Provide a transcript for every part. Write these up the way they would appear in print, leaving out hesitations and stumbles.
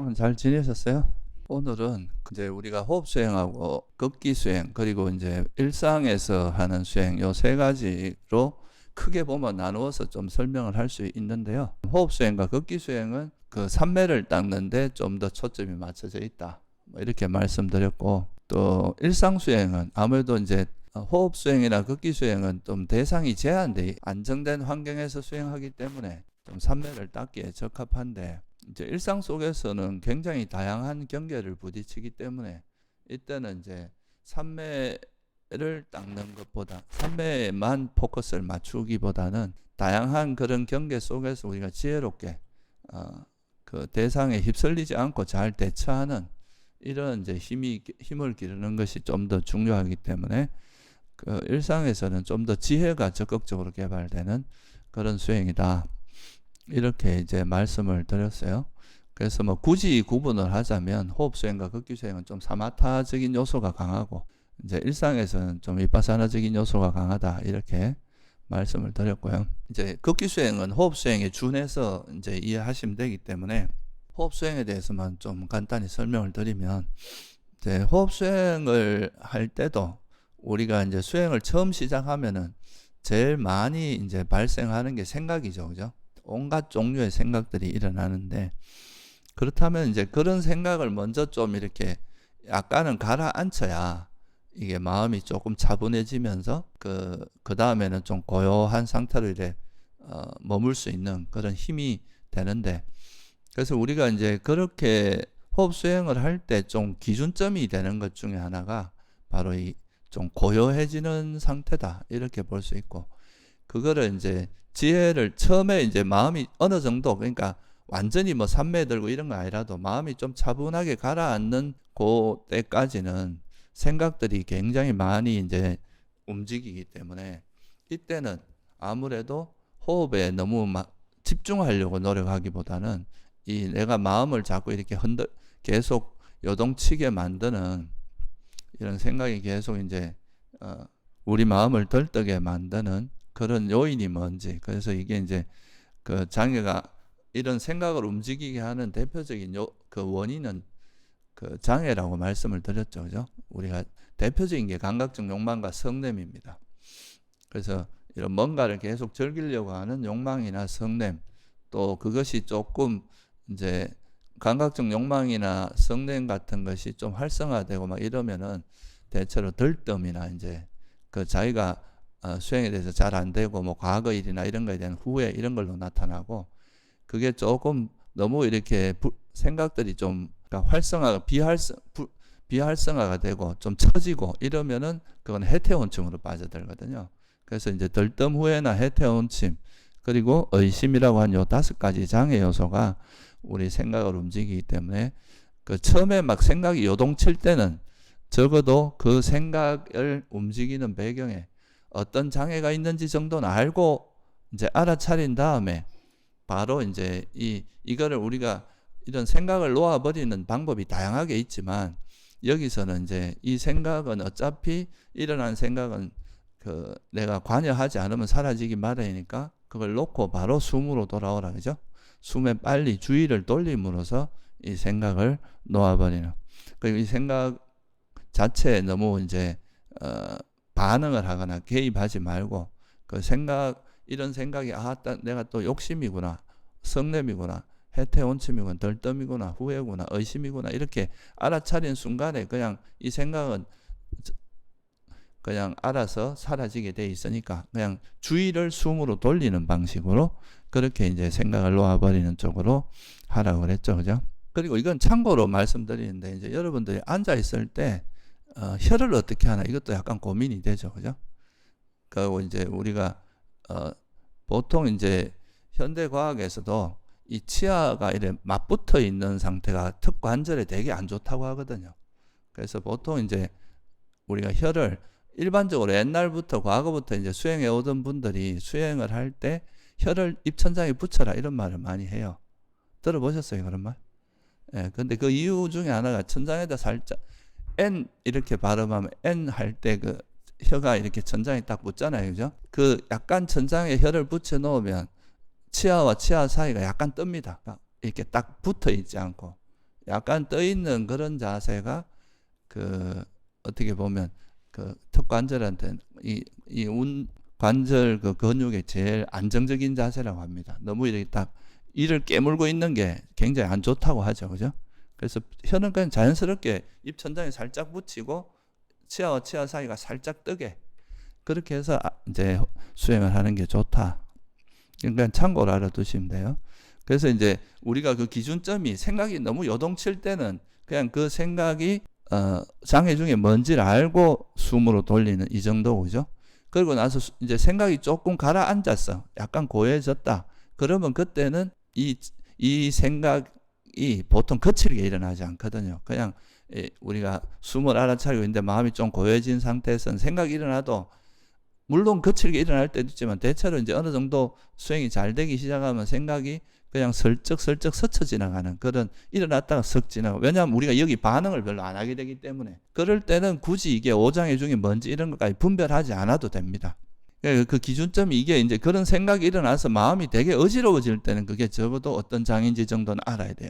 여러분 잘 지내셨어요? 오늘은 이제 우리가 호흡 수행하고 걷기 수행 그리고 이제 일상에서 하는 수행 요 세 가지로 크게 보면 나누어서 좀 설명을 할 수 있는데요. 호흡 수행과 걷기 수행은 그 산매를 닦는데 좀 더 초점이 맞춰져 있다. 뭐 이렇게 말씀드렸고, 또 일상 수행은 아무래도 이제 호흡 수행이나 걷기 수행은 좀 대상이 제한돼 안정된 환경에서 수행하기 때문에 좀 산매를 닦기에 적합한데, 이제 일상 속에서는 굉장히 다양한 경계를 부딪히기 때문에 이때는 이제 산매를 닦는 것보다 산매에만 포커스를 맞추기보다는 다양한 그런 경계 속에서 우리가 지혜롭게 그 대상에 휩쓸리지 않고 잘 대처하는 이런 이제 힘을 기르는 것이 좀 더 중요하기 때문에 그 일상에서는 좀 더 지혜가 적극적으로 개발되는 그런 수행이다. 이렇게 이제 말씀을 드렸어요. 그래서 뭐 굳이 구분을 하자면 호흡 수행과 걷기 수행은 좀 사마타적인 요소가 강하고 이제 일상에서는 좀 위파사나적인 요소가 강하다. 이렇게 말씀을 드렸고요. 이제 걷기 수행은 호흡 수행에 준해서 이제 이해하시면 되기 때문에 호흡 수행에 대해서만 좀 간단히 설명을 드리면, 이제 호흡 수행을 할 때도 우리가 이제 수행을 처음 시작하면은 제일 많이 이제 발생하는 게 생각이죠. 그죠? 온갖 종류의 생각들이 일어나는데, 그렇다면 이제 그런 생각을 먼저 좀 이렇게 약간은 가라앉혀야 이게 마음이 조금 차분해지면서 그 다음에는 좀 고요한 상태로 이래 머물 수 있는 그런 힘이 되는데, 그래서 우리가 이제 그렇게 호흡 수행을 할 때 좀 기준점이 되는 것 중에 하나가 바로 이 좀 고요해지는 상태다. 이렇게 볼 수 있고, 그거를 이제 지혜를 처음에 이제 마음이 어느 정도, 그러니까 완전히 뭐 산매 들고 이런 거 아니라도 마음이 좀 차분하게 가라앉는 그때까지는 생각들이 굉장히 많이 이제 움직이기 때문에 이때는 아무래도 호흡에 너무 막 집중하려고 노력하기보다는 이 내가 마음을 자꾸 이렇게 계속 요동치게 만드는 이런 생각이 계속 이제 우리 마음을 들뜨게 만드는 그런 요인이 뭔지, 그래서 이게 이제 그 장애가 이런 생각을 움직이게 하는 대표적인 그 원인은 그 장애라고 말씀을 드렸죠. 그죠? 우리가 대표적인 게 감각적 욕망과 성냄입니다. 그래서 이런 뭔가를 계속 즐기려고 하는 욕망이나 성냄, 또 그것이 조금 이제 감각적 욕망이나 성냄 같은 것이 좀 활성화되고 막 이러면은 대체로 들뜸이나 이제 그 자기가 수행에 대해서 잘 안 되고 뭐 과거 일이나 이런 거에 대한 후회 이런 걸로 나타나고, 그게 조금 너무 이렇게 생각들이 좀 활성화가 비활성화가 되고 좀 처지고 이러면은 그건 해태원증으로 빠져들거든요. 그래서 이제 들뜸 후회나 해태원침 그리고 의심이라고 한 요 5가지 장애 요소가 우리 생각을 움직이기 때문에 그 처음에 막 생각이 요동칠 때는 적어도 그 생각을 움직이는 배경에 어떤 장애가 있는지 정도는 알고 이제 알아차린 다음에 바로 이제 이거를 우리가 이런 생각을 놓아버리는 방법이 다양하게 있지만, 여기서는 이제 이 생각은 어차피 일어난 생각은 그 내가 관여하지 않으면 사라지기 마련이니까 그걸 놓고 바로 숨으로 돌아오라. 그죠? 숨에 빨리 주의를 돌림으로써 이 생각을 놓아버리는. 그리고 이 생각 자체에 너무 이제 반응을 하거나 개입하지 말고 그 생각, 이런 생각이 내가 또 욕심이구나, 성냄이구나, 해태원침이구나, 덜뜸이구나, 후회구나, 의심이구나 이렇게 알아차린 순간에 그냥 이 생각은 그냥 알아서 사라지게 돼 있으니까 그냥 주의를 숨으로 돌리는 방식으로 그렇게 이제 생각을 놓아버리는 쪽으로 하라고 그랬죠. 그죠? 그리고 이건 참고로 말씀드리는데, 이제 여러분들이 앉아 있을 때 혀를 어떻게 하나 이것도 약간 고민이 되죠. 그죠? 그리고 이제 우리가 보통 이제 현대 과학에서도 이 치아가 이렇게 맞붙어 있는 상태가 턱 관절에 되게 안 좋다고 하거든요. 그래서 보통 이제 우리가 혀를 일반적으로 옛날부터 과거부터 이제 수행해 오던 분들이 수행을 할 때 혀를 입천장에 붙여라 이런 말을 많이 해요. 들어보셨어요, 그런 말? 예, 근데 그 이유 중에 하나가 천장에다 살짝 N 이렇게 발음하면 N 할 때 그 혀가 이렇게 천장에 딱 붙잖아요. 그죠? 그 약간 천장에 혀를 붙여 놓으면 치아와 치아 사이가 약간 뜹니다. 이렇게 딱 붙어 있지 않고 약간 떠 있는 그런 자세가 그 어떻게 보면 그 턱 관절한테 이 관절 그 근육의 제일 안정적인 자세라고 합니다. 너무 이렇게 딱 이를 깨물고 있는 게 굉장히 안 좋다고 하죠, 그죠? 그래서 혀는 그냥 자연스럽게 입 천장에 살짝 붙이고 치아와 치아 사이가 살짝 뜨게 그렇게 해서 이제 수행을 하는 게 좋다. 그러니까 참고로 알아두시면 돼요. 그래서 이제 우리가 그 기준점이 생각이 너무 요동칠 때는 그냥 그 생각이 장애 중에 뭔지를 알고 숨으로 돌리는 이 정도, 그죠? 그리고 나서 이제 생각이 조금 가라앉았어. 약간 고요해졌다. 그러면 그때는 이 생각이 보통 거칠게 일어나지 않거든요. 그냥 우리가 숨을 알아차리고 있는데 마음이 좀 고요해진 상태에서는 생각이 일어나도 물론 거칠게 일어날 때도 있지만 대체로 이제 어느 정도 수행이 잘 되기 시작하면 생각이 그냥 슬쩍슬쩍 스쳐 지나가는 그런 일어났다가 슥 지나가고 왜냐하면 우리가 여기 반응을 별로 안 하게 되기 때문에 그럴 때는 굳이 이게 오장애 중에 뭔지 이런 것까지 분별하지 않아도 됩니다. 그 기준점이 이게 이제 그런 생각이 일어나서 마음이 되게 어지러워질 때는 그게 적어도 어떤 장애인지 정도는 알아야 돼요.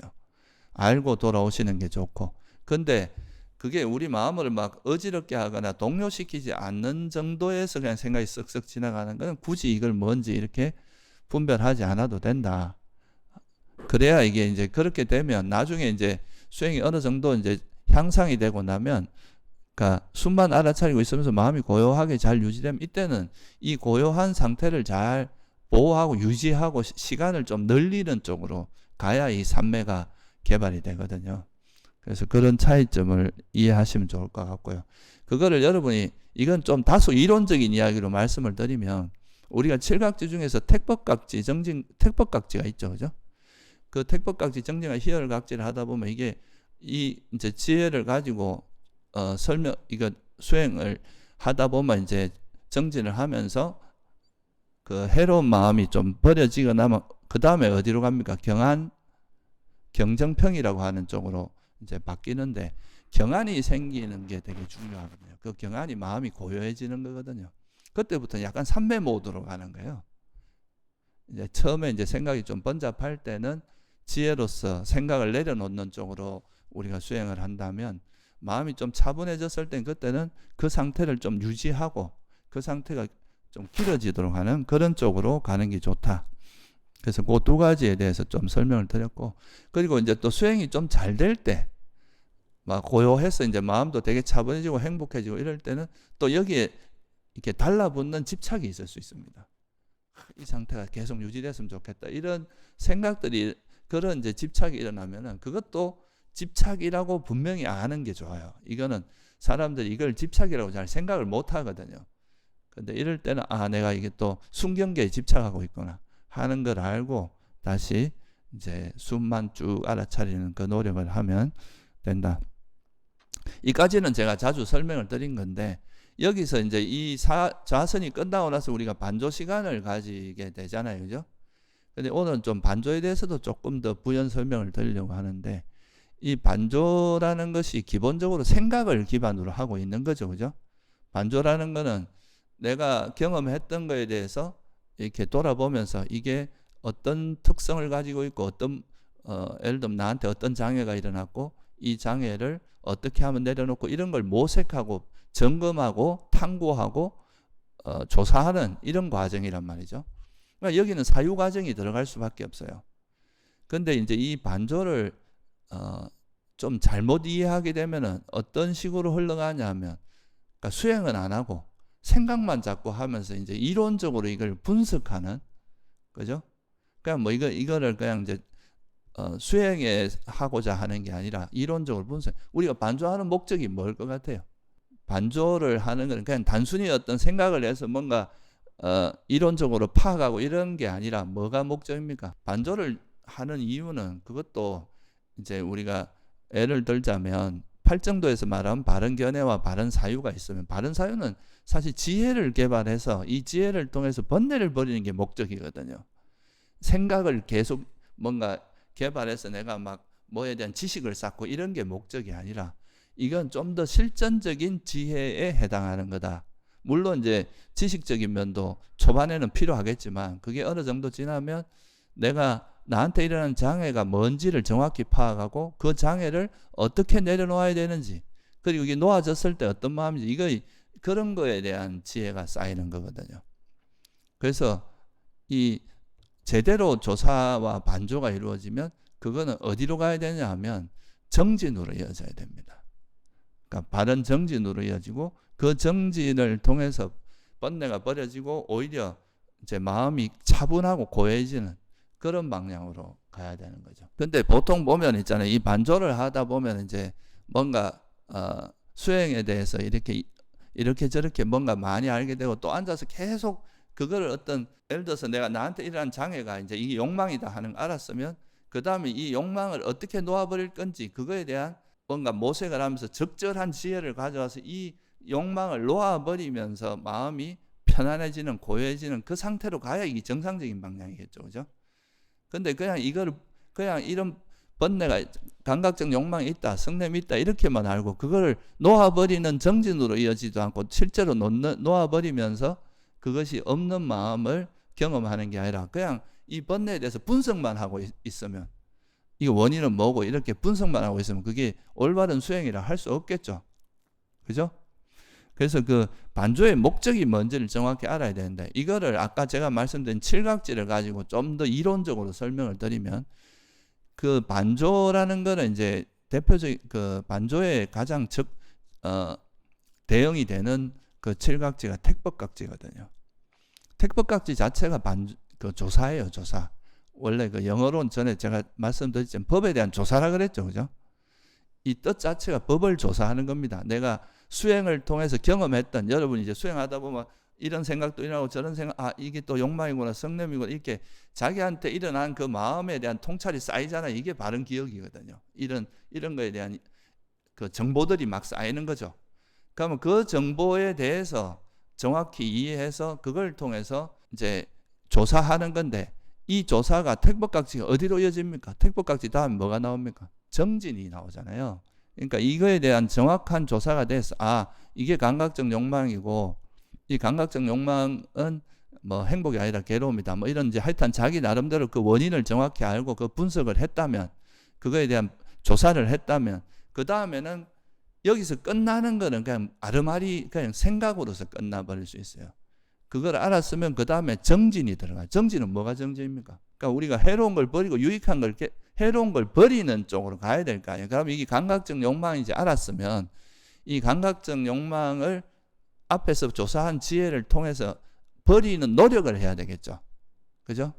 알고 돌아오시는 게 좋고 근데 그게 우리 마음을 막 어지럽게 하거나 동요시키지 않는 정도에서 그냥 생각이 쓱쓱 지나가는 건 굳이 이걸 뭔지 이렇게 분별하지 않아도 된다. 그래야 이게 이제 그렇게 되면 나중에 이제 수행이 어느 정도 이제 향상이 되고 나면 그러니까 숨만 알아차리고 있으면서 마음이 고요하게 잘 유지되면 이때는 이 고요한 상태를 잘 보호하고 유지하고 시간을 좀 늘리는 쪽으로 가야 이 삼매가 개발이 되거든요. 그래서 그런 차이점을 이해하시면 좋을 것 같고요. 그거를 여러분이 이건 좀 다소 이론적인 이야기로 말씀을 드리면 우리가 칠각지 중에서 택법각지, 택법각지가 있죠, 그죠? 그 택법각지, 정진과 희열각지를 하다 보면 이게 이 이제 지혜를 가지고 이거 수행을 하다 보면 이제 정진을 하면서 그 해로운 마음이 좀 버려지거나 그 다음에 어디로 갑니까? 경정평이라고 하는 쪽으로 이제 바뀌는데 경안이 생기는 게 되게 중요하거든요. 그 경안이 마음이 고요해지는 거거든요. 그때부터 약간 삼매 모드로 가는 거예요. 이제 처음에 이제 생각이 좀 번잡할 때는 지혜로서 생각을 내려놓는 쪽으로 우리가 수행을 한다면 마음이 좀 차분해졌을 땐 그때는 그 상태를 좀 유지하고 그 상태가 좀 길어지도록 하는 그런 쪽으로 가는 게 좋다. 그래서 그 두 가지에 대해서 좀 설명을 드렸고 그리고 이제 또 수행이 좀 잘 될 때 막 고요해서 이제 마음도 되게 차분해지고 행복해지고 이럴 때는 또 여기에 이렇게 달라붙는 집착이 있을 수 있습니다. 이 상태가 계속 유지됐으면 좋겠다. 이런 생각들이 그런 이제 집착이 일어나면은 그것도 집착이라고 분명히 아는 게 좋아요. 이거는 사람들이 이걸 집착이라고 잘 생각을 못 하거든요. 근데 이럴 때는 내가 이게 또 순경계에 집착하고 있구나 하는 걸 알고 다시 이제 숨만 쭉 알아차리는 그 노력을 하면 된다. 이까지는 제가 자주 설명을 드린 건데 여기서 이제 이 좌선이 끝나고 나서 우리가 반조 시간을 가지게 되잖아요, 그죠? 근데 오늘은 좀 반조에 대해서도 조금 더 부연 설명을 드리려고 하는데 이 반조라는 것이 기본적으로 생각을 기반으로 하고 있는 거죠, 그죠? 반조라는 거는 내가 경험했던 거에 대해서 이렇게 돌아보면서 이게 어떤 특성을 가지고 있고 어떤 예를 들면 나한테 어떤 장애가 일어났고 이 장애를 어떻게 하면 내려놓고 이런 걸 모색하고 점검하고 탐구하고 조사하는 이런 과정이란 말이죠. 그러니까 여기는 사유 과정이 들어갈 수밖에 없어요. 근데 이제 이 반조를 좀 잘못 이해하게 되면은 어떤 식으로 흘러가냐 하면 그러니까 수행은 안 하고 생각만 자꾸 하면서 이제 이론적으로 이걸 분석하는 그죠? 그냥 뭐 이거를 그냥 이제 수행에 하고자 하는 게 아니라 이론적으로 분석. 우리가 반조하는 목적이 뭘 것 같아요? 반조를 하는 건 그냥 단순히 어떤 생각을 해서 뭔가 이론적으로 파악하고 이런 게 아니라 뭐가 목적입니까? 반조를 하는 이유는 그것도 이제 우리가 예를 들자면 팔정도에서 말하면 바른 견해와 바른 사유가 있으면 바른 사유는 사실 지혜를 개발해서 이 지혜를 통해서 번뇌를 버리는 게 목적이거든요. 생각을 계속 뭔가 개발해서 내가 막 뭐에 대한 지식을 쌓고 이런 게 목적이 아니라 이건 좀 더 실전적인 지혜에 해당하는 거다. 물론 이제 지식적인 면도 초반에는 필요하겠지만 그게 어느 정도 지나면 내가 나한테 일어나는 장애가 뭔지를 정확히 파악하고 그 장애를 어떻게 내려놓아야 되는지, 그리고 이게 놓아졌을 때 어떤 마음인지, 이거 그런 거에 대한 지혜가 쌓이는 거거든요. 그래서 이 제대로 조사와 반조가 이루어지면 그거는 어디로 가야 되냐 하면 정진으로 이어져야 됩니다. 그러니까 바른 정진으로 이어지고, 그 정진을 통해서 번뇌가 버려지고 오히려 이제 마음이 차분하고 고해지는 그런 방향으로 가야 되는 거죠. 근데 보통 보면 있잖아요. 이 반조를 하다 보면 이제 뭔가 수행에 대해서 이렇게 저렇게 뭔가 많이 알게 되고, 또 앉아서 계속 그거를 어떤, 예를 들어서 내가 나한테 일어난 장애가 이제 이게 욕망이다 하는 걸 알았으면 그 다음에 이 욕망을 어떻게 놓아버릴 건지 그거에 대한 뭔가 모색을 하면서 적절한 지혜를 가져와서 이 욕망을 놓아버리면서 마음이 편안해지는, 고요해지는 그 상태로 가야 이게 정상적인 방향이겠죠. 그죠? 근데 그냥 이걸, 그냥 이런 번뇌가, 감각적 욕망이 있다, 성냄이 있다, 이렇게만 알고 그걸 놓아버리는 정진으로 이어지지도 않고 실제로 놓아버리면서 그것이 없는 마음을 경험하는 게 아니라 그냥 이 번뇌에 대해서 분석만 하고 있으면, 이 원인은 뭐고 이렇게 분석만 하고 있으면 그게 올바른 수행이라 할 수 없겠죠. 그죠? 그래서 그 반조의 목적이 뭔지를 정확히 알아야 되는데, 이거를 아까 제가 말씀드린 칠각지를 가지고 좀 더 이론적으로 설명을 드리면, 그 반조라는 거는 이제 대표적인 그 반조의 가장 대응이 되는 그 칠각지가 택법각지거든요. 택법각지 자체가 그 조사예요, 조사. 원래 그 영어로는 전에 제가 말씀드렸지만 법에 대한 조사라 그랬죠, 그죠? 이 뜻 자체가 법을 조사하는 겁니다. 내가 수행을 통해서 경험했던, 여러분이 이제 수행하다 보면 이런 생각도 일어나고 저런 생각, 이게 또 욕망이구나, 성냄이구나, 이렇게 자기한테 일어난 그 마음에 대한 통찰이 쌓이잖아요. 이게 바른 기억이거든요. 이런 거에 대한 그 정보들이 막 쌓이는 거죠. 그러면 그 정보에 대해서 정확히 이해해서 그걸 통해서 이제 조사하는 건데, 이 조사가 택법각지가 어디로 이어집니까? 택법각지 다음에 뭐가 나옵니까? 정진이 나오잖아요. 그러니까 이거에 대한 정확한 조사가 돼서 이게 감각적 욕망이고, 이 감각적 욕망은 뭐 행복이 아니라 괴로움이다, 뭐 이런 이제 하여튼 자기 나름대로 그 원인을 정확히 알고 그 분석을 했다면, 그거에 대한 조사를 했다면, 그 다음에는 여기서 끝나는 거는 그냥 아르마리, 그냥 생각으로서 끝나버릴 수 있어요. 그걸 알았으면 그 다음에 정진이 들어가요. 정진은 뭐가 정진입니까? 그러니까 우리가 해로운 걸 버리고 유익한 걸, 해로운 걸 버리는 쪽으로 가야 될 거 아니에요. 그러면 이게 감각적 욕망인지 알았으면 이 감각적 욕망을 앞에서 조사한 지혜를 통해서 버리는 노력을 해야 되겠죠. 그죠?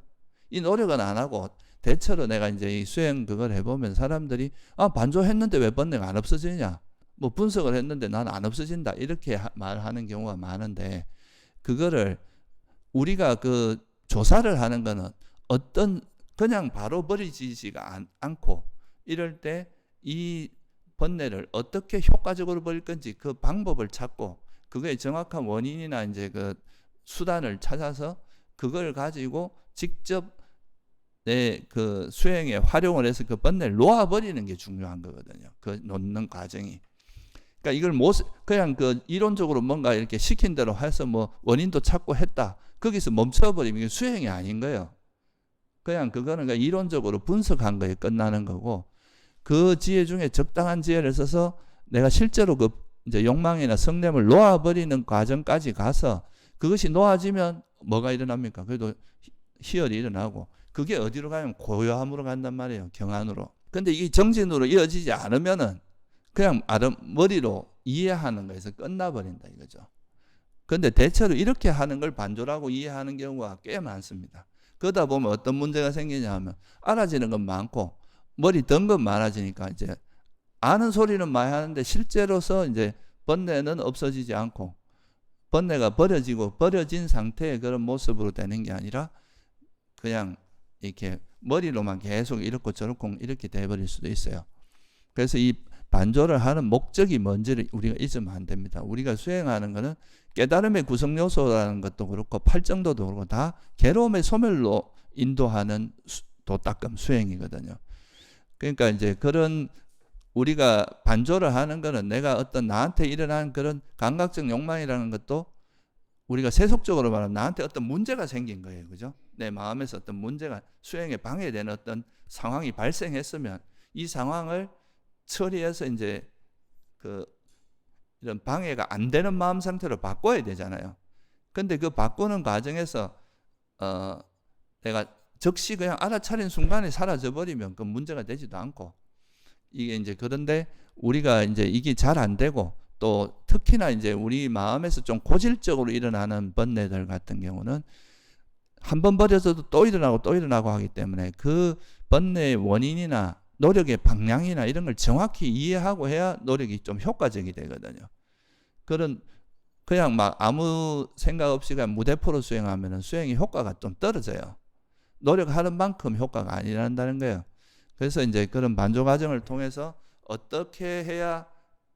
이 노력은 안 하고 대체로 내가 이제 이 수행 그걸 해보면 사람들이 반조했는데 왜 번뇌가 안 없어지냐? 뭐 분석을 했는데 난 안 없어진다, 이렇게 말하는 경우가 많은데, 그거를 우리가 그 조사를 하는 거는 어떤 그냥 바로 버리지가 않고, 이럴 때 이 번뇌를 어떻게 효과적으로 버릴 건지 그 방법을 찾고, 그거의 정확한 원인이나 이제 그 수단을 찾아서 그걸 가지고 직접 내 그 수행에 활용을 해서 그 번뇌를 놓아버리는 게 중요한 거거든요. 그 놓는 과정이. 그러니까 이걸 그냥 그 이론적으로 뭔가 이렇게 시킨 대로 해서 뭐 원인도 찾고 했다, 거기서 멈춰버리면 수행이 아닌 거예요. 그냥 그거는 그냥 이론적으로 분석한 거에 끝나는 거고, 그 지혜 중에 적당한 지혜를 써서 내가 실제로 그 이제 욕망이나 성냄을 놓아버리는 과정까지 가서, 그것이 놓아지면 뭐가 일어납니까? 그래도 희열이 일어나고, 그게 어디로 가면 고요함으로 간단 말이에요. 경안으로. 근데 이게 정진으로 이어지지 않으면은 그냥 머리로 이해하는 거에서 끝나버린다 이거죠. 근데 대체로 이렇게 하는 걸 반조라고 이해하는 경우가 꽤 많습니다. 그러다 보면 어떤 문제가 생기냐 하면, 알아지는 건 많고 머리 든 건 많아지니까 이제 아는 소리는 많이 하는데 실제로서 이제 번뇌는 없어지지 않고, 번뇌가 버려진 상태의 그런 모습으로 되는 게 아니라 그냥 이렇게 머리로만 계속 이렇고 저렇고 이렇게 돼버릴 수도 있어요. 그래서 이 반조를 하는 목적이 뭔지를 우리가 잊으면 안 됩니다. 우리가 수행하는 것은 깨달음의 구성 요소라는 것도 그렇고 팔정도도 그렇고 다 괴로움의 소멸로 인도하는 도닦음 수행이거든요. 그러니까 이제 그런 우리가 반조를 하는 것은 내가 어떤 나한테 일어난 그런 감각적 욕망이라는 것도 우리가 세속적으로 말하면 나한테 어떤 문제가 생긴 거예요. 그죠? 내 마음에서 어떤 문제가 수행에 방해되는 어떤 상황이 발생했으면 이 상황을 처리해서 이제 이런 방해가 안 되는 마음 상태로 바꿔야 되잖아요. 근데 그 바꾸는 과정에서 내가 즉시 그냥 알아차린 순간에 사라져 버리면 그 문제가 되지도 않고, 이게 이제 그런데 우리가 이제 이게 잘 안 되고, 또 특히나 이제 우리 마음에서 좀 고질적으로 일어나는 번뇌들 같은 경우는 한 번 버려져도 또 일어나고 하기 때문에 그 번뇌의 원인이나 노력의 방향이나 이런 걸 정확히 이해하고 해야 노력이 좀 효과적이 되거든요. 그냥 막 아무 생각 없이 그냥 무대포로 수행하면 수행의 효과가 좀 떨어져요. 노력하는 만큼 효과가 안 일어난다는 거예요. 그래서 이제 그런 반조 과정을 통해서 어떻게 해야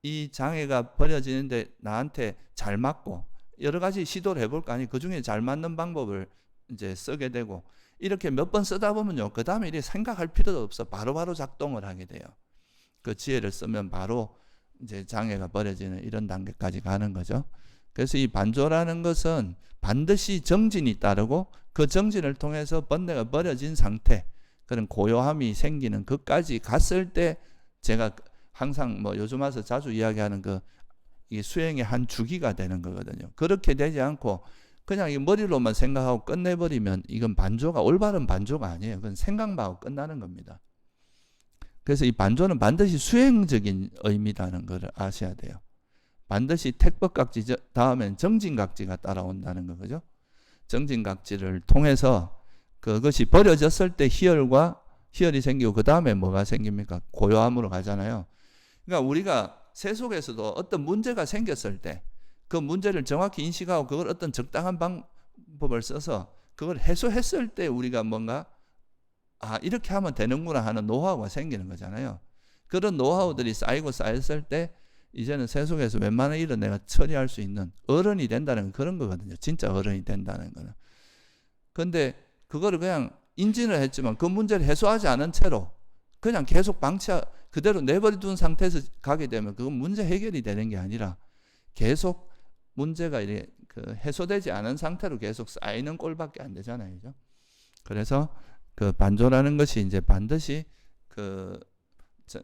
이 장애가 버려지는데 나한테 잘 맞고, 여러 가지 시도를 해볼 거 아니, 그 중에 잘 맞는 방법을 이제 쓰게 되고, 이렇게 몇 번 쓰다 보면요, 그 다음에 이렇게 생각할 필요도 없어. 바로바로 작동을 하게 돼요. 그 지혜를 쓰면 바로 이제 장애가 버려지는 이런 단계까지 가는 거죠. 그래서 이 반조라는 것은 반드시 정진이 따르고, 그 정진을 통해서 번뇌가 버려진 상태, 그런 고요함이 생기는 것까지 갔을 때, 제가 항상 뭐 요즘 와서 자주 이야기하는 이 수행의 한 주기가 되는 거거든요. 그렇게 되지 않고 그냥 이 머리로만 생각하고 끝내버리면 이건 올바른 반조가 아니에요. 그건 생각만 하고 끝나는 겁니다. 그래서 이 반조는 반드시 수행적인 의미라는 것을 아셔야 돼요. 반드시 택법각지 다음엔 정진각지가 따라온다는 거죠. 정진각지를 통해서 그것이 버려졌을 때 희열이 생기고, 그 다음에 뭐가 생깁니까? 고요함으로 가잖아요. 그러니까 우리가 세속에서도 어떤 문제가 생겼을 때 그 문제를 정확히 인식하고 그걸 어떤 적당한 방법을 써서 그걸 해소했을 때 우리가 뭔가 이렇게 하면 되는구나 하는 노하우가 생기는 거잖아요. 그런 노하우들이 쌓였을 때 이제는 세속에서 웬만한 일은 내가 처리할 수 있는 어른이 된다는 건 그런 거거든요. 진짜 어른이 된다는 거는. 근데 그거를 그냥 인지는 했지만 그 문제를 해소하지 않은 채로 그냥 계속 그대로 내버려둔 상태에서 가게 되면 그건 문제 해결이 되는 게 아니라 계속 문제가 해소되지 않은 상태로 계속 쌓이는 꼴밖에 안 되잖아요. 그죠? 그래서 그 반조라는 것이 이제 반드시 그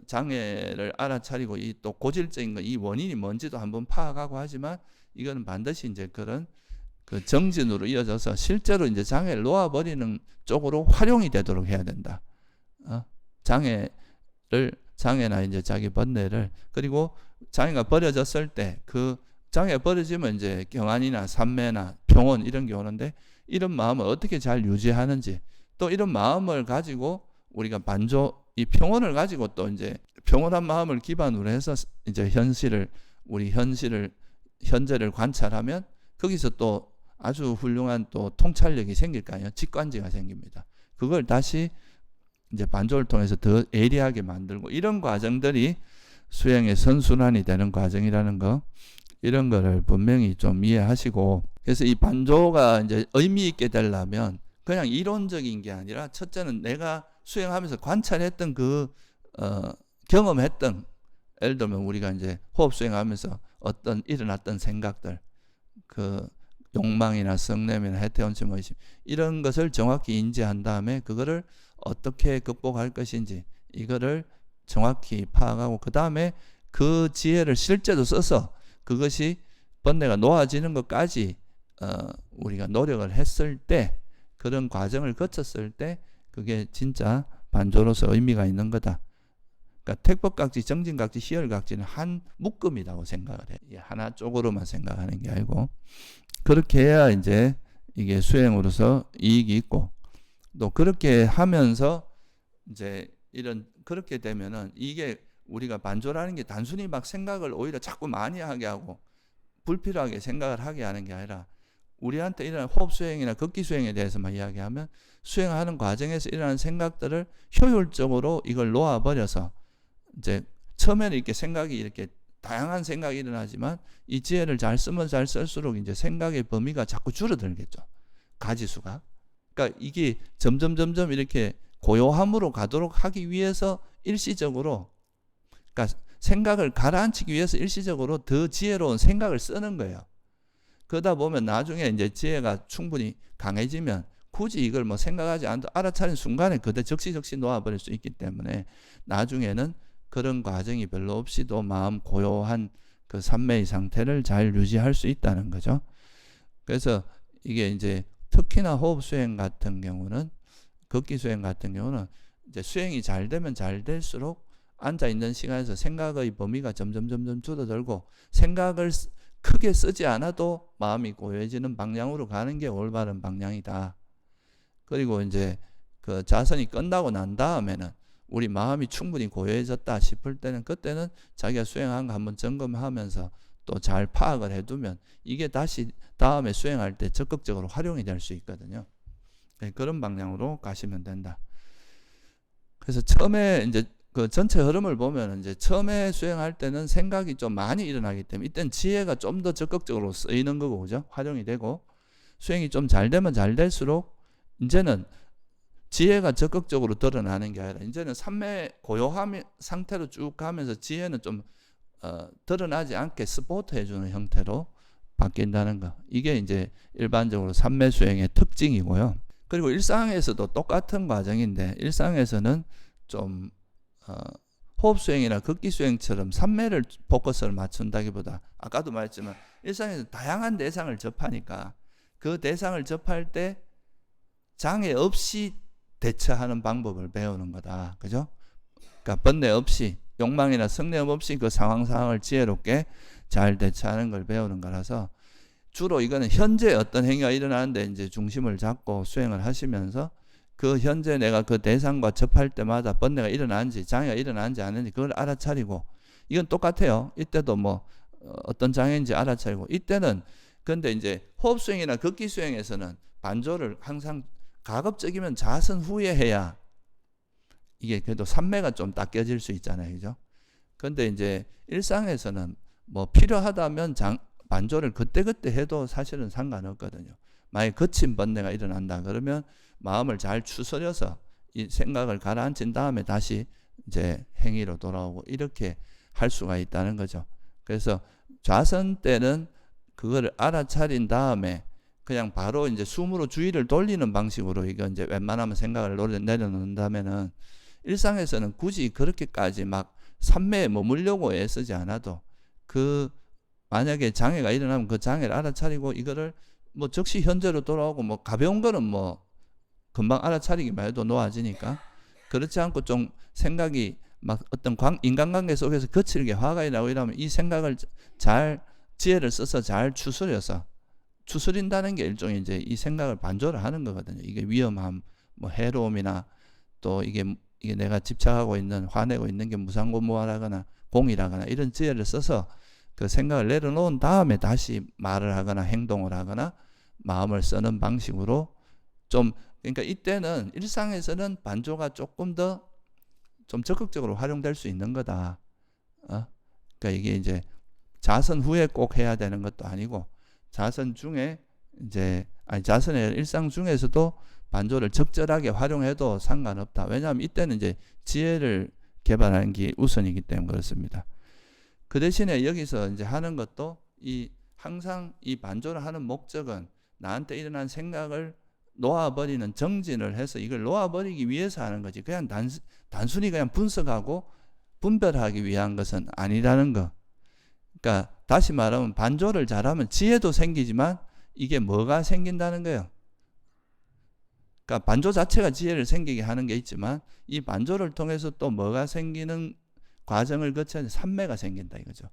장애를 알아차리고 이 또 고질적인 이 원인이 뭔지도 한번 파악하고 하지만, 이거는 반드시 이제 그런 그 정진으로 이어져서 실제로 이제 장애를 놓아버리는 쪽으로 활용이 되도록 해야 된다. 장애나 이제 자기 번뇌를, 그리고 장애가 버려졌을 때 그 장애가 버려지면 이제 경안이나 삼매나 평온 이런 게 오는데, 이런 마음을 어떻게 잘 유지하는지, 또 이런 마음을 가지고 우리가 이 평온을 가지고 또 이제 평온한 마음을 기반으로 해서 이제 현재를 관찰하면 거기서 또 아주 훌륭한 또 통찰력이 생길 거 아니에요. 직관지가 생깁니다. 그걸 다시 이제 반조를 통해서 더 예리하게 만들고, 이런 과정들이 수행의 선순환이 되는 과정이라는 거, 이런 거를 분명히 좀 이해하시고, 그래서 이 반조가 이제 의미 있게 되려면 그냥 이론적인 게 아니라, 첫째는 내가 수행하면서 관찰했던 경험했던, 예를 들면 우리가 이제 호흡 수행하면서 일어났던 생각들, 욕망이나 성냄이나 해태원심, 의심, 이런 것을 정확히 인지한 다음에 그거를 어떻게 극복할 것인지 이거를 정확히 파악하고, 그 다음에 그 지혜를 실제로 써서 그것이 번뇌가 놓아지는 것까지 우리가 노력을 했을 때, 그런 과정을 거쳤을 때 그게 진짜 반조로서 의미가 있는 거다. 그러니까 택법각지, 정진각지, 희열각지는 한 묶음이라고 생각을 해요. 하나 쪽으로만 생각하는 게 아니고, 그렇게 해야 이제 이게 수행으로서 이익이 있고, 또 그렇게 하면서 이제 그렇게 되면은 이게 우리가 반조라는 게 단순히 막 생각을 오히려 자꾸 많이 하게 하고 불필요하게 생각을 하게 하는 게 아니라, 우리한테 일어나는 호흡 수행이나 걷기 수행에 대해서만 이야기하면 수행하는 과정에서 일어나는 생각들을 효율적으로 이걸 놓아버려서, 이제 처음에는 이렇게 생각이 이렇게 다양한 생각이 일어나지만 이 지혜를 잘 쓰면 잘 쓸수록 이제 생각의 범위가 자꾸 줄어들겠죠. 가지수가. 그러니까 이게 점점 이렇게 고요함으로 가도록 하기 위해서 일시적으로, 그러니까 생각을 가라앉히기 위해서 일시적으로 더 지혜로운 생각을 쓰는 거예요. 그러다 보면 나중에 이제 지혜가 충분히 강해지면 굳이 이걸 뭐 생각하지 않아도 알아차린 순간에 그대 적시적시 놓아버릴 수 있기 때문에 나중에는 그런 과정이 별로 없이도 마음 고요한 그 삼매의 상태를 잘 유지할 수 있다는 거죠. 그래서 이게 이제 특히나 호흡 수행 같은 경우는, 걷기 수행 같은 경우는 이제 수행이 잘 되면 잘 될수록 앉아 있는 시간에서 생각의 범위가 점점 줄어들고 생각을 크게 쓰지 않아도 마음이 고요해지는 방향으로 가는 게 올바른 방향이다. 그리고 이제 그 자선이 끝나고 난 다음에는 우리 마음이 충분히 고요해졌다 싶을 때는 그때는 자기가 수행한 거 한번 점검하면서 또 잘 파악을 해두면 이게 다시 다음에 수행할 때 적극적으로 활용이 될 수 있거든요. 그런 방향으로 가시면 된다. 그래서 처음에 이제 그 전체 흐름을 보면 이제 처음에 수행할 때는 생각이 좀 많이 일어나기 때문에 이때는 지혜가 좀 더 적극적으로 쓰이는 거고, 그죠? 활용이 되고, 수행이 좀 잘 되면 잘 될수록 이제는 지혜가 적극적으로 드러나는 게 아니라 이제는 삼매 고요함 상태로 쭉 가면서 지혜는 좀 드러나지 않게 스포트 해주는 형태로 바뀐다는 거. 이게 이제 일반적으로 삼매 수행의 특징이고요. 그리고 일상에서도 똑같은 과정인데 일상에서는 좀 호흡 수행이나 걷기 수행처럼 삼매를 포커스를 맞춘다기보다 아까도 말했지만 일상에서 다양한 대상을 접하니까 그 대상을 접할 때 장애 없이 대처하는 방법을 배우는 거다. 그죠? 그러니까 번뇌 없이, 욕망이나 성냄 없이 그 상황을 지혜롭게 잘 대처하는 걸 배우는 거라서 주로 이거는 현재 어떤 행위가 일어나는데 이제 중심을 잡고 수행을 하시면서 그 현재 내가 그 대상과 접할 때마다 번뇌가 일어나는지 장애가 일어나는지 안 하는지 그걸 알아차리고, 이건 똑같아요. 이때도 뭐 어떤 장애인지 알아차리고, 이때는 근데 이제 호흡 수행이나 걷기 수행에서는 반조를 항상 가급적이면 자선 후에 해야 이게 그래도 삼매가 좀 닦여질 수 있잖아요. 그죠? 근데 이제 일상에서는 뭐 필요하다면 반조를 그때그때 해도 사실은 상관없거든요. 만약에 거친 번뇌가 일어난다 그러면 마음을 잘 추스려서 이 생각을 가라앉힌 다음에 다시 이제 행위로 돌아오고 이렇게 할 수가 있다는 거죠. 그래서 좌선 때는 그거를 알아차린 다음에 그냥 바로 이제 숨으로 주의를 돌리는 방식으로 이거 이제 웬만하면 생각을 내려놓는다면은 일상에서는 굳이 그렇게까지 막 삼매에 머물려고 애쓰지 않아도 그 만약에 장애가 일어나면 그 장애를 알아차리고 이거를 뭐 즉시 현재로 돌아오고 뭐 가벼운 거는 뭐 금방 알아차리기만 해도 놓아지니까 그렇지 않고 좀 생각이 막 어떤 인간관계 속에서 거칠게 화가 나고 이러면 이 생각을 잘 지혜를 써서 잘 추스린다는 게 일종의 이제 이 생각을 반조를 하는 거거든요. 이게 위험함, 뭐 해로움이나 또 이게 내가 집착하고 있는, 화내고 있는 게 무상고무하거나 공이라거나 이런 지혜를 써서 그 생각을 내려놓은 다음에 다시 말을 하거나 행동을 하거나 마음을 쓰는 방식으로 좀, 그러니까 이때는 일상에서는 반조가 조금 더 좀 적극적으로 활용될 수 있는 거다. 그러니까 이게 이제 자선 후에 꼭 해야 되는 것도 아니고 자선 중에 이제 자선의 일상 중에서도 반조를 적절하게 활용해도 상관없다. 왜냐하면 이때는 이제 지혜를 개발하는 게 우선이기 때문에 그렇습니다. 그 대신에 여기서 이제 하는 것도 항상 이 반조를 하는 목적은 나한테 일어난 생각을 놓아버리는 정진을 해서 이걸 놓아버리기 위해서 하는 거지. 그냥 단순히 그냥 분석하고 분별하기 위한 것은 아니라는 거. 그러니까 다시 말하면 반조를 잘하면 지혜도 생기지만 이게 뭐가 생긴다는 거예요. 그러니까 반조 자체가 지혜를 생기게 하는 게 있지만 이 반조를 통해서 또 뭐가 생기는 과정을 거쳐야 삼매가 생긴다 이거죠.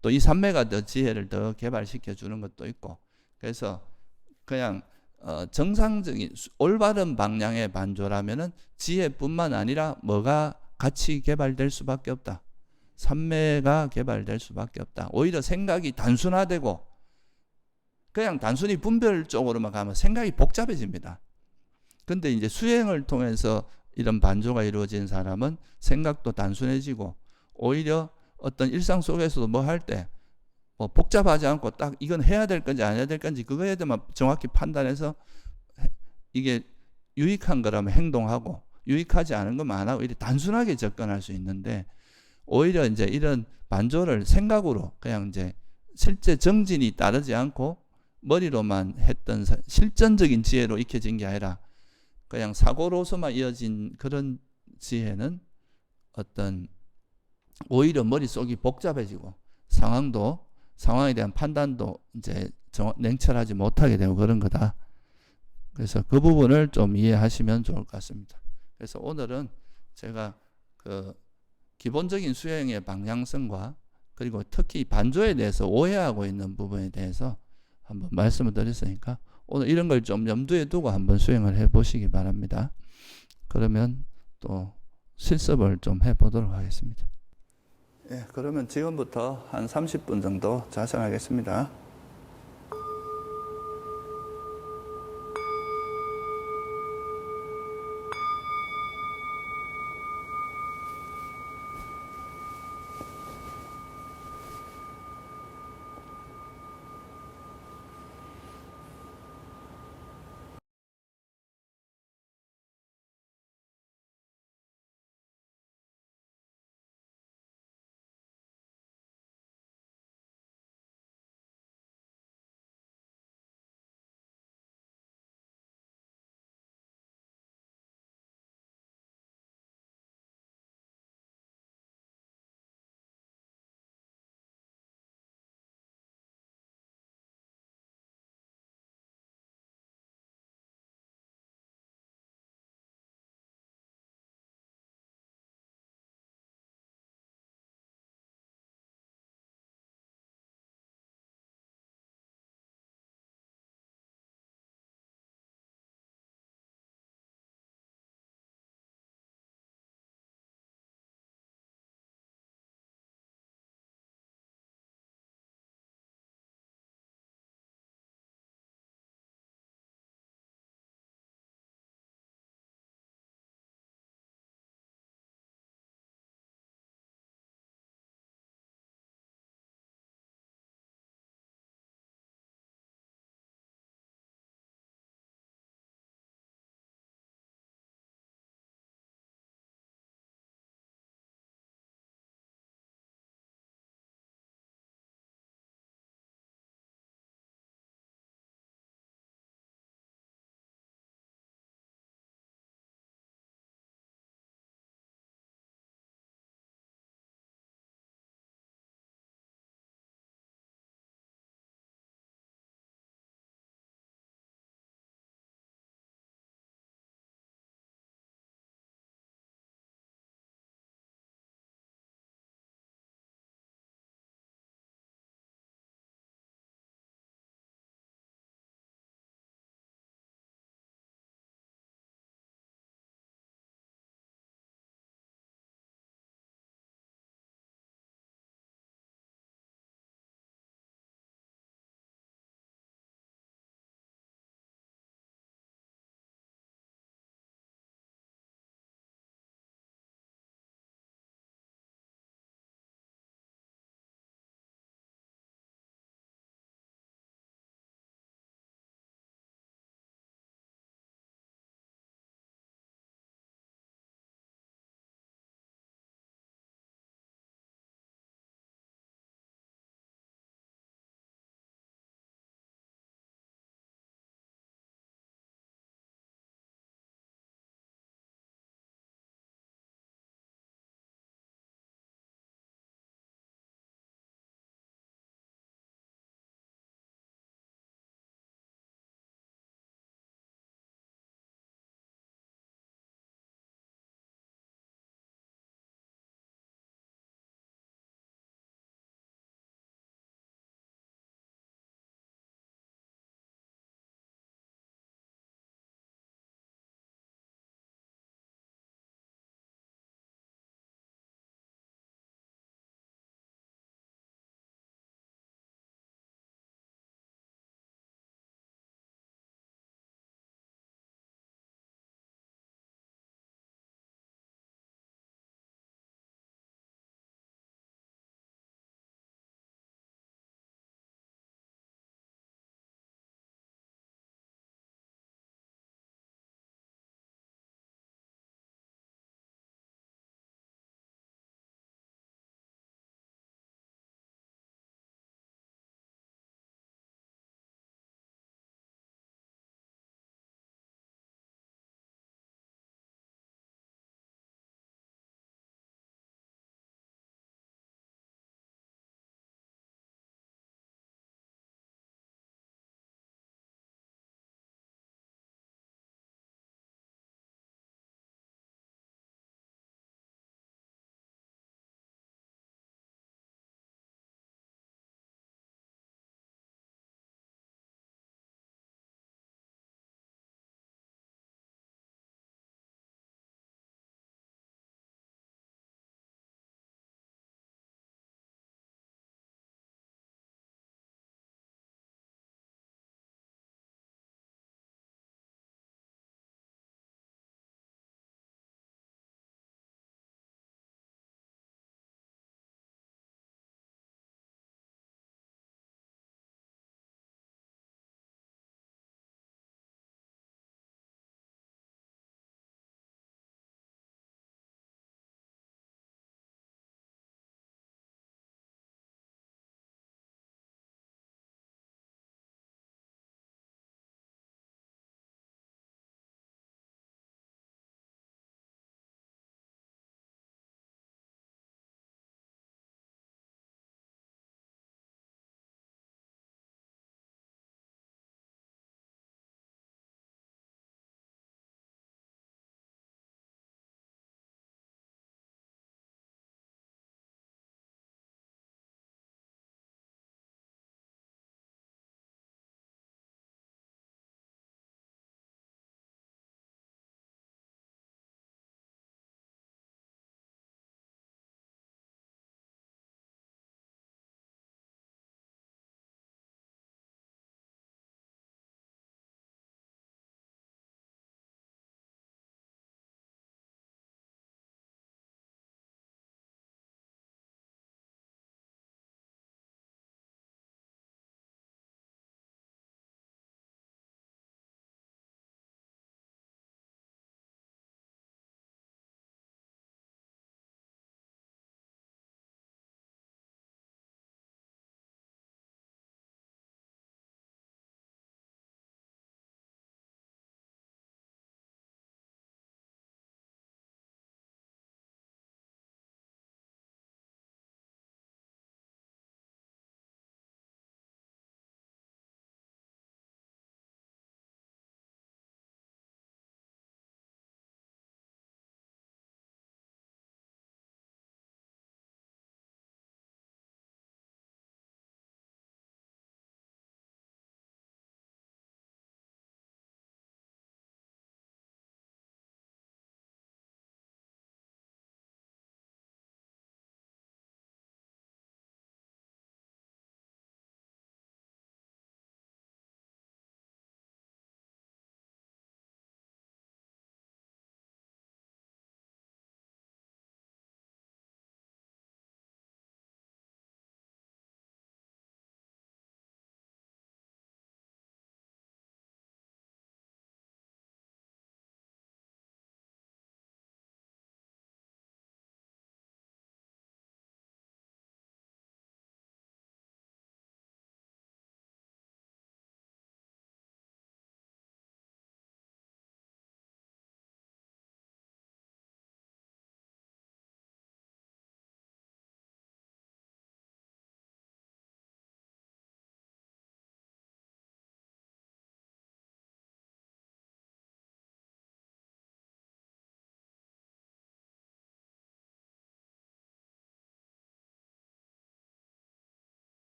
또 이 삼매가 더 지혜를 더 개발시켜 주는 것도 있고, 그래서 그냥 정상적인 올바른 방향의 반조라면은 지혜뿐만 아니라 뭐가 같이 개발될 수밖에 없다. 삼매가 개발될 수밖에 없다. 오히려 생각이 단순화되고 그냥 단순히 분별 쪽으로만 가면 생각이 복잡해집니다. 근데 이제 수행을 통해서 이런 반조가 이루어진 사람은 생각도 단순해지고 오히려 어떤 일상 속에서도 뭐 할 때 뭐 복잡하지 않고 딱 이건 해야 될 건지 안 해야 될 건지 그거에 대해서만 정확히 판단해서 이게 유익한 거라면 행동하고 유익하지 않은 것만 안 하고 이렇게 단순하게 접근할 수 있는데 오히려 이제 이런 반조를 생각으로 그냥 이제 실제 정진이 따르지 않고 머리로만 했던 실전적인 지혜로 익혀진 게 아니라 그냥 사고로서만 이어진 그런 지혜는 어떤 오히려 머릿속이 복잡해지고 상황에 대한 판단도 이제 냉철하지 못하게 되고 그런 거다. 그래서 그 부분을 좀 이해하시면 좋을 것 같습니다. 그래서 오늘은 제가 그 기본적인 수행의 방향성과 그리고 특히 반조에 대해서 오해하고 있는 부분에 대해서 한번 말씀을 드렸으니까 오늘 이런 걸 좀 염두에 두고 한번 수행을 해 보시기 바랍니다. 그러면 또 실습을 좀 해 보도록 하겠습니다. 예, 그러면 지금부터 한 30분 정도 자성하겠습니다.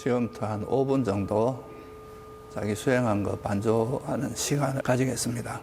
지금부터 한 5분 정도 자기 수행한 거 반조하는 시간을 가지겠습니다.